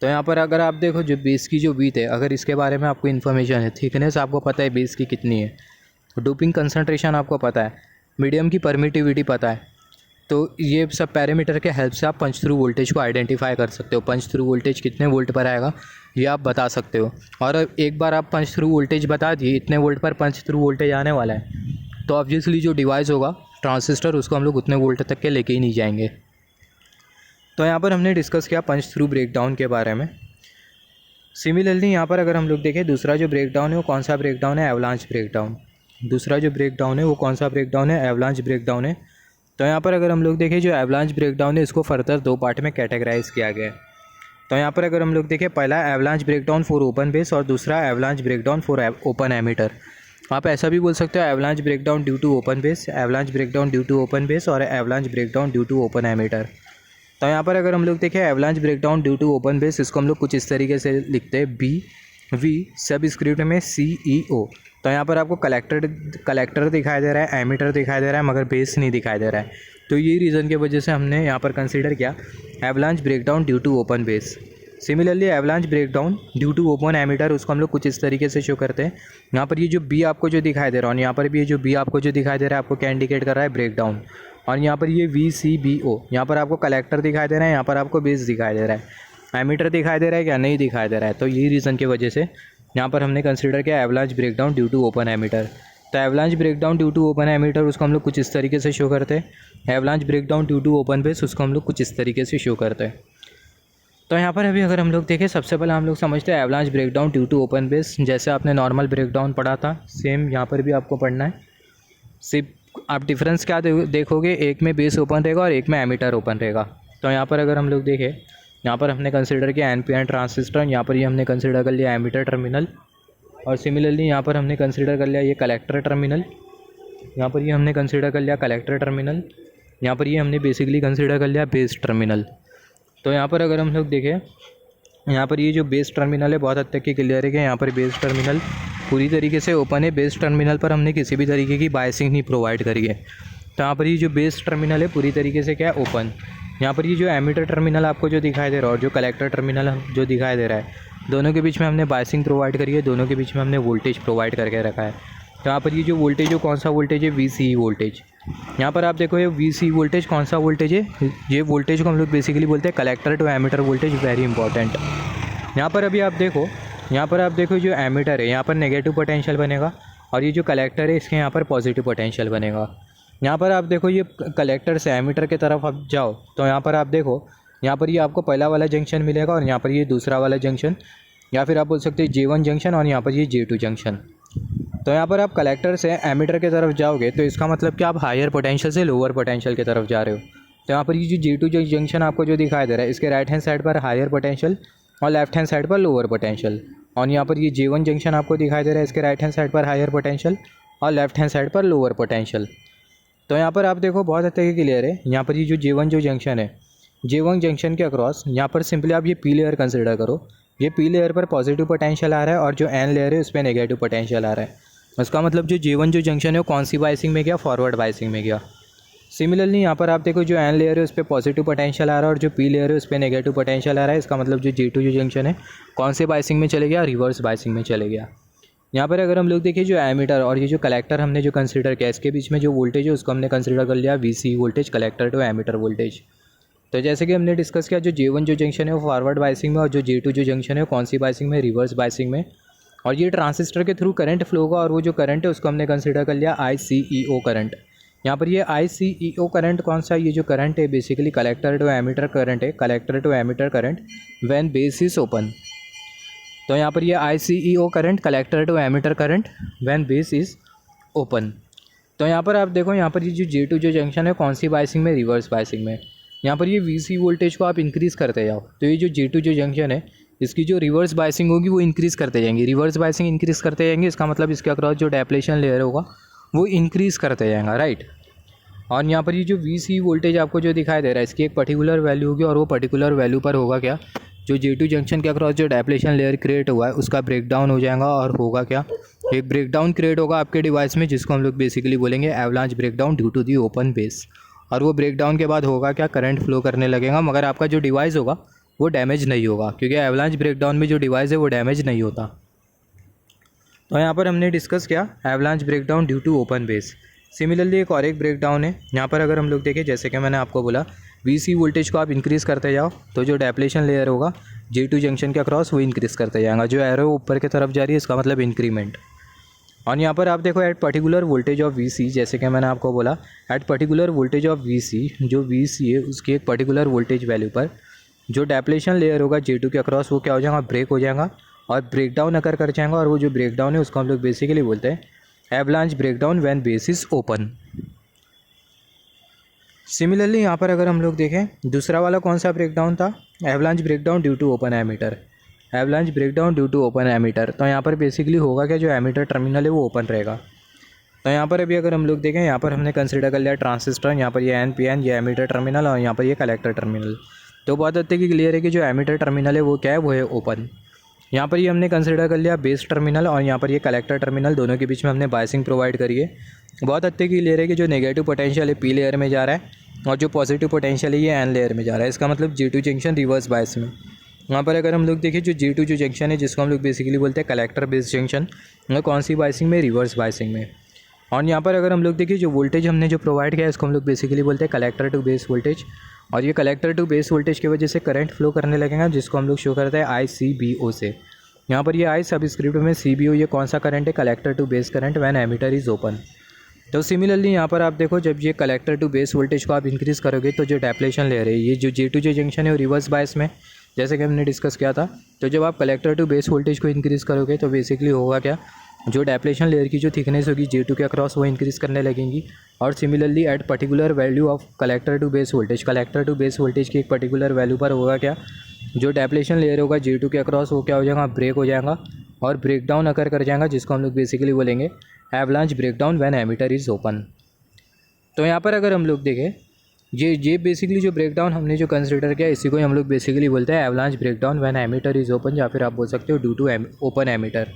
तो यहाँ पर अगर आप देखो जो बेस की जो विड्थ है, अगर इसके बारे में आपको इन्फॉर्मेशन है, थिकनेस आपको पता है बेस की कितनी है, डोपिंग कंसनट्रेशन आपको पता है, मीडियम की परमिटिविटी पता है, तो ये सब पैरामीटर के हेल्प से आप पंच थ्रू वोल्टेज को आइडेंटिफाई कर सकते हो। पंच थ्रू वोल्टेज कितने वोल्ट पर आएगा ये आप बता सकते हो। और एक बार आप पंच थ्रू वोल्टेज बता दिए इतने वोल्ट पर पंच थ्रू वोल्टेज आने वाला है, तो ऑब्वियसली जो डिवाइस होगा ट्रांजिस्टर उसको हम लोग उतने वोल्ट तक के लेके ही नहीं जाएंगे। तो यहाँ पर हमने डिस्कस किया पंच थ्रू ब्रेकडाउन के बारे में। सिमिलरली यहाँ पर अगर हम लोग देखें दूसरा जो ब्रेकडाउन है वो कौन सा ब्रेकडाउन है, एवलांच ब्रेकडाउन। दूसरा जो ब्रेकडाउन है वो कौन सा ब्रेकडाउन है, एवलांच ब्रेकडाउन है। तो यहाँ पर अगर हम लोग देखें जो एवलांच ब्रेकडाउन है इसको फर्दर 2 पार्ट में कैटेगराइज किया गया है। तो यहाँ पर अगर हम लोग देखें पहला avalanche breakdown for open base और दूसरा avalanche breakdown for open emitter. आप ऐसा भी बोल सकते हो avalanche breakdown due to open base, avalanche breakdown due to open base और avalanche breakdown due to open emitter. तो यहाँ पर अगर हम लोग देखें avalanche breakdown due to open base, इसको हम लोग कुछ इस तरीके से लिखते हैं BV सब स्क्रिप्ट में CEO। तो यहाँ पर आपको कलेक्टर दिखाई दे रहा है, एमीटर दिखाई दे रहा है, मगर बेस नहीं दिखाई दे रहा है। तो ये रीज़न की वजह से हमने यहाँ पर कंसीडर किया avalanche breakdown due to open base. Similarly avalanche breakdown due to open emitter उसको हम लोग कुछ इस तरीके से शो करते हैं। यहाँ पर ये जो B आपको जो दिखाई दे रहा है और यहाँ पर भी ये जो B आपको जो दिखाई दे रहा है आपको क्या इंडिकेट कर रहा है, ब्रेकडाउन। और यहाँ पर ये VCBO, यहाँ पर आपको कलेक्टर दिखाई दे रहा है, यहाँ पर आपको बेस दिखाई दे रहा है, एमीटर दिखाई दे रहा है क्या, नहीं दिखाई दे रहा है। तो ये रीज़न की वजह से यहाँ पर हमने कंसीडर किया avalanche breakdown due to open emitter. तो avalanche breakdown due to open emitter उसको हम लोग कुछ इस तरीके से शो करते हैं। Avalanche breakdown due to open base उसको हम लोग कुछ इस तरीके से शो करते हैं। तो यहाँ पर अभी अगर हम लोग देखें सबसे पहले हम लोग समझते हैं avalanche breakdown due to open base. जैसे आपने नॉर्मल ब्रेकडाउन पढ़ा था सेम यहाँ पर भी आपको पढ़ना है। सिर्फ आप डिफरेंस क्या देखोगे, एक में बेस ओपन रहेगा और एक में एमीटर ओपन रहेगा। तो यहाँ पर अगर हम लोग देखें यहाँ पर हमने कंसिडर किया NPN ट्रांजिस्टर, यहाँ पर ये हमने कंसिडर कर लिया एमीटर टर्मिनल। और सिमिलरली यहाँ पर हमने कंसिडर कर लिया ये कलेक्टर टर्मिनल, यहाँ पर ये हमने कंसिडर कर लिया कलेक्टर टर्मिनल, यहाँ पर ये हमने बेसिकली कंसिडर कर लिया बेस टर्मिनल। तो यहाँ पर अगर हम लोग देखें यहाँ पर ये जो बेस टर्मिनल है बहुत हद तक की क्लियर है कि यहाँ पर बेस टर्मिनल पूरी तरीके से ओपन है। बेस टर्मिनल पर हमने किसी भी तरीके की बायसिंग नहीं प्रोवाइड करी है। तो यहाँ पर ये जो बेस टर्मिनल है पूरी तरीके से क्या है, ओपन। यहाँ पर ये जो एमीटर टर्मिनल आपको जो दिखाई दे रहा है और जो कलेक्टर टर्मिनल जो दिखाई दे रहा है, दोनों के बीच में हमने बायसिंग प्रोवाइड करी है, दोनों के बीच में हमने वोल्टेज प्रोवाइड करके रखा है। तो यहाँ पर ये जो वोल्टेज है कौन सा वोल्टेज है, VCE वोल्टेज। यहाँ पर आप देखो ये VCE वोल्टेज कौन सा वोल्टेज है, ये वोल्टेज को हम लोग बेसिकली बोलते हैं collector to emitter voltage, very important. यहाँ पर अभी आप देखो यहाँ पर आप देखो जो एमीटर है यहाँ पर नेगेटिव पोटेंशियल बनेगा और ये जो कलेक्टर है इसके यहाँ पर पॉजिटिव पोटेंशियल बनेगा। यहाँ पर आप देखो ये कलेक्टर से एमीटर की तरफ आप जाओ तो यहाँ पर आप देखो यहाँ पर ये आपको पहला वाला जंक्शन मिलेगा और यहाँ पर ये दूसरा वाला जंक्शन, या फिर आप बोल सकते हैं J1 जंक्शन और यहाँ पर ये J2 जंक्शन। तो यहाँ पर आप कलेक्टर से एमीटर की तरफ जाओगे तो इसका मतलब कि आप हायर पोटेंशियल से लोअर पोटेंशियल की तरफ जा रहे हो। तो यहाँ पर ये जो J2 जंक्शन आपको जो दिखाई दे रहा है इसके राइट हैंड साइड पर हायर पोटेंशियल और लेफ्ट हैंड साइड पर लोअर पोटेंशियल। और यहाँ पर ये J1 जंक्शन आपको दिखाई दे रहा है इसके राइट हैंड साइड पर हायर पोटेंशियल और लेफ्ट हैंड साइड पर लोअर पोटेंशियल। तो यहाँ पर आप देखो बहुत हद तक क्लियर है। यहाँ पर ये जो J1 जो जंक्शन है, J1 जंक्शन के अक्रॉस यहाँ पर सिंपली आप ये P लेयर कंसिडर करो। ये पी लेयर पर पॉजिटिव पोटेंशियल आ रहा है और जो एन लेयर है उस पर नेगेटिव पोटेंशियल आ रहा है। उसका मतलब जो J1 जो जंक्शन है वो कौन सी बायसिंग में गया, फॉरवर्ड बायसिंग में गया। सिमिलरली यहाँ पर आप देखो जो एन लेयर है उस पर पॉजिटिव पोटेंशियल आ रहा है और जो पी लेयर है उस पर नेगेटिव पोटेंशियल आ रहा है। इसका मतलब जो J2 जो जंक्शन है कौन से बायसिंग में चले गया, रिवर्स बायसिंग में चले गया। यहाँ पर अगर हम लोग देखिए जो एमीटर और ये जो कलेक्टर हमने जो कंसीडर किया, इसके बीच में जो वोल्टेज है उसको हमने कंसीडर कर लिया VC voltage, collector to emitter voltage. तो जैसे कि हमने डिस्कस किया जो J1 जो जंक्शन है वो फॉरवर्ड बायसिंग में और जो J2 जो जंक्शन है वो कौन सी बायसिंग में, रिवर्स बायसिंग में। और ये ट्रांजिस्टर के थ्रू करंट फ्लो होगा और वो जो करंट है उसको हमने कंसीडर कर लिया ICEO करंट। यहाँ पर ये ICEO करंट कौन सा, ये जो करंट है basically collector to emitter current है, collector to emitter current when base is open. तो यहाँ पर ये ICEO current, collector to emitter current when base is open. तो यहाँ पर आप देखो यहाँ पर ये जो J2 जो जंक्शन है कौन सी बायसिंग में, रिवर्स बायसिंग में। यहाँ पर ये VC वोल्टेज को आप इंक्रीज़ करते जाओ तो ये जो J2 जो जंक्शन है इसकी जो रिवर्स बायसिंग होगी वो इंक्रीज़ करते जाएंगे, रिवर्स बायसिंग इंक्रीज़ करते जाएंगे। इसका मतलब इसके अक्रॉस जो डेप्लेशन लेयर होगा वो इंक्रीज़ करते जाएगा, राइट। और यहाँ पर ये जो VC वोल्टेज आपको जो दिखाई दे रहा है इसकी एक पर्टिकुलर वैल्यू होगी और वो पर्टिकुलर वैल्यू पर होगा क्या, जो J2 जंक्शन के अक्रॉस जो डेप्लेशन लेयर क्रिएट हुआ है उसका ब्रेकडाउन हो जाएगा। और होगा क्या, एक ब्रेकडाउन क्रिएट होगा आपके डिवाइस में जिसको हम लोग बेसिकली बोलेंगे avalanche breakdown due to the open base. और वो ब्रेकडाउन के बाद होगा क्या, करंट फ्लो करने लगेगा, मगर आपका जो डिवाइस होगा वो डैमेज नहीं होगा क्योंकि एवलांच ब्रेकडाउन में जो डिवाइस है वो डैमेज नहीं होता। तो यहाँ पर हमने डिस्कस किया avalanche breakdown due to open base. Similarly एक और एक ब्रेकडाउन है यहाँ पर अगर हम लोग देखें, जैसे कि मैंने आपको बोला VC वोल्टेज को आप इंक्रीज़ करते जाओ तो जो डेप्लेशन लेयर होगा J2 जंक्शन के अक्रॉस वो इंक्रीज़ करते जाएगा, जो एरो ऊपर की तरफ जा रही है इसका मतलब इंक्रीमेंट। और यहाँ पर आप देखो at particular voltage of VC, जैसे कि मैंने आपको बोला at particular voltage of VC, जो VC है उसकी एक पर्टिकुलर वोल्टेज वैल्यू पर जो डेप्लेशन लेयर होगा J2 के अक्रॉस वो क्या हो जाएगा, ब्रेक हो जाएगा और ब्रेकडाउन अकर कर जाएगा। और वो जो ब्रेकडाउन है उसको हम लोग बेसिकली बोलते हैं avalanche breakdown when base is open. Similarly यहाँ पर अगर हम लोग देखें दूसरा वाला कौन सा ब्रेकडाउन था, avalanche breakdown due to open emitter, avalanche breakdown due to open emitter. तो यहाँ पर बेसिकली होगा क्या, जो एमीटर टर्मिनल है वो ओपन रहेगा। तो यहाँ पर अभी अगर हम लोग देखें यहाँ पर हमने कंसिडर कर लिया ट्रांजिस्टर, यहाँ पर ये NPN ये एमीटर टर्मिनल और यहाँ पर ये कलेक्टर टर्मिनल। तो बात होती है कि क्लियर है कि जो एमीटर टर्मिनल है वो क्या है, वो है ओपन। यहाँ पर ये हमने कंसिडर कर लिया बेस टर्मिनल और यहाँ पर ये कलेक्टर टर्मिनल, दोनों के बीच में हमने बायसिंग प्रोवाइड करी है। बहुत हद तक क्लियर है कि जो नेगेटिव पोटेंशियल है पी लेयर में जा रहा है और जो पॉजिटिव पोटेंशियल है ये एन लेयर में जा रहा है। इसका मतलब J2 जंक्शन रिवर्स बायस में। वहाँ पर अगर हम लोग देखें जो J2 जो जंक्शन है जिसको हम लोग बेसिकली बोलते हैं कलेक्टर बेस जंक्शन, वो कौन सी बायसिंग में, रिवर्स बायसिंग में। और यहाँ पर अगर हम लोग देखें जो वोल्टेज हमने जो प्रोवाइड किया है इसको हम लोग बेसिकली बोलते हैं कलेक्टर टू बेस वोल्टेज। और ये कलेक्टर टू बेस वोल्टेज की वजह से करंट फ्लो करने लगेगा जिसको हम लोग शो करते हैं ICBO से। यहाँ पर ये I सबस्क्रिप्ट में CBO ये कौन सा करंट है, collector to base current when emitter is open. तो सिमिलरली यहाँ पर आप देखो जब ये कलेक्टर टू बेस वोल्टेज को आप इंक्रीज़ करोगे तो जो डेप्लेशन लेयर है ये जो J2 जो जंक्शन है वो रिवर्स बायस में, जैसे कि हमने डिस्कस किया था। तो जब आप कलेक्टर टू बेस वोल्टेज को इंक्रीज़ करोगे तो बेसिकली होगा क्या, जो डेप्लेशन लेयर की जो थिकनेस होगी J2 के अक्रॉस वो इंक्रीज़ करने लगेंगी। और similarly at particular value of collector to base voltage, collector to base voltage की एक पर्टिकुलर वैल्यू पर होगा क्या, जो डेप्लेशन लेयर होगा J2 के अक्रॉस वो क्या हो जाएगा, ब्रेक हो जाएगा और ब्रेकडाउन अकर कर जाएगा जिसको हम लोग बेसिकली बोलेंगे avalanche breakdown when emitter is open. तो यहाँ पर अगर हम लोग देखें ये बेसिकली जो ब्रेकडाउन हमने जो कंसिडर किया इसी को हम लोग बेसिकली बोलते हैं avalanche breakdown when emitter is open, या फिर आप बोल सकते हो ड्यू टू ओपन एमीटर।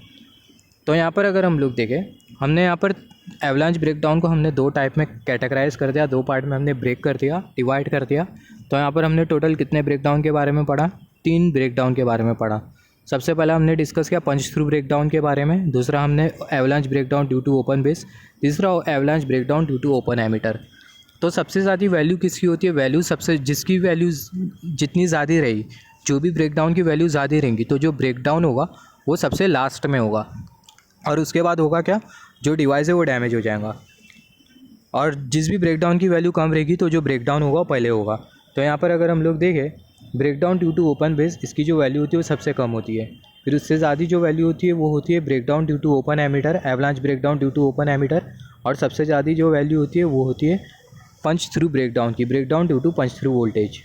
तो यहाँ पर अगर हम लोग देखें हमने यहाँ पर एवलांच ब्रेकडाउन को हमने दो टाइप में कैटेगराइज कर दिया, दो पार्ट में हमने ब्रेक कर दिया, डिवाइड कर दिया। तो यहाँ पर हमने टोटल कितने ब्रेकडाउन के बारे में पढ़ा, 3 ब्रेकडाउन के बारे में पढ़ा। सबसे पहला हमने डिस्कस किया पंच थ्रू ब्रेकडाउन के बारे में, दूसरा हमने avalanche breakdown due to open base, तीसरा avalanche breakdown due to open emitter. तो सबसे ज़्यादा वैल्यू किसकी होती है, वैल्यू सबसे जिसकी वैल्यू जितनी ज़्यादा रही, जो भी ब्रेकडाउन की वैल्यू ज़्यादा रहेंगी तो जो ब्रेकडाउन होगा वो सबसे लास्ट में होगा। और उसके बाद होगा क्या, जो डिवाइस है वो डैमेज हो जाएगा। और जिस भी ब्रेकडाउन की वैल्यू कम रहेगी तो जो ब्रेकडाउन होगा पहले होगा। तो यहाँ पर अगर हम लोग देखें breakdown due to open base, इसकी जो वैल्यू होती है वो सबसे कम होती है। फिर उससे ज़्यादा जो वैल्यू होती है वो होती है breakdown due to open emitter, avalanche breakdown due to open emitter. और सबसे ज़्यादा जो वैल्यू होती है वो होती है पंच थ्रू ब्रेकडाउन की, breakdown due to punch through voltage.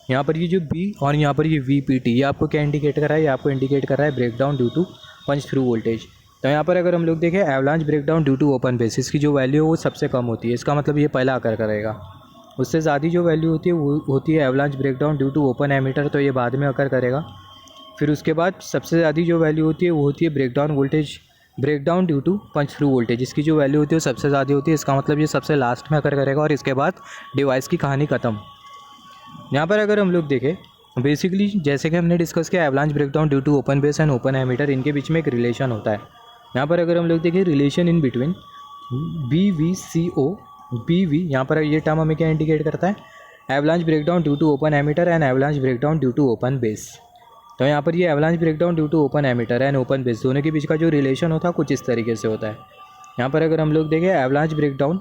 यहाँ पर ये जो B और यहाँ पर ये VPT ये आपको क्या इंडिकेट कर रहा है, ये आपको इंडिकेट कर रहा है breakdown due to punch through voltage. तो यहाँ पर अगर हम लोग देखें avalanche breakdown due to open base, इसकी जो वैल्यू है वो सबसे कम होती है, इसका मतलब ये पहला आकर करेगा। उससे ज़्यादा जो वैल्यू होती है वो होती है avalanche breakdown due to open emitter, तो ये बाद में अकर करेगा। फिर उसके बाद सबसे ज़्यादा जो वैल्यू होती है वो होती है breakdown voltage, breakdown due to punch through voltage. इसकी जो वैल्यू होती है वो सबसे ज़्यादा होती है। इसका मतलब ये सबसे लास्ट में अकर करेगा और इसके बाद डिवाइस की कहानी ख़त्म। यहाँ पर अगर हम लोग देखें बेसिकली जैसे कि हमने डिस्कस किया avalanche breakdown due to open base and open emitter, इनके बीच में एक रिलेशन होता है। यहाँ पर अगर हम लोग देखें relation in between BVCO, BV यहाँ पर ये टर्म हमें क्या इंडिकेट करता है, avalanche breakdown due to open emitter and avalanche breakdown due to open base. तो यहाँ पर ये avalanche breakdown due to open emitter and open base दोनों के बीच का जो रिलेशन होता है कुछ इस तरीके से होता है। यहाँ पर अगर हम लोग देखें avalanche breakdown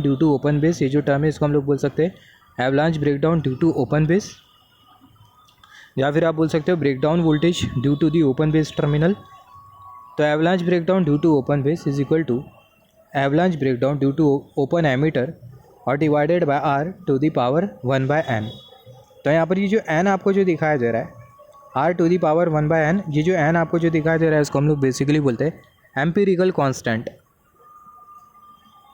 due to open base, ये जो टर्म है इसको हम लोग बोल सकते हैं avalanche breakdown due to open base, या फिर आप बोल सकते हो breakdown voltage due to the open base terminal. तो avalanche breakdown due to open base is equal to avalanche breakdown due to open emitter और divided by R to the power 1/n। तो यहाँ पर ये जो n आपको जो दिखाया दे रहा है R to the power 1/n, ये जो n आपको जो दिखाई दे रहा है इसको हम लोग बेसिकली बोलते हैं एम्पिरिकल कांस्टेंट।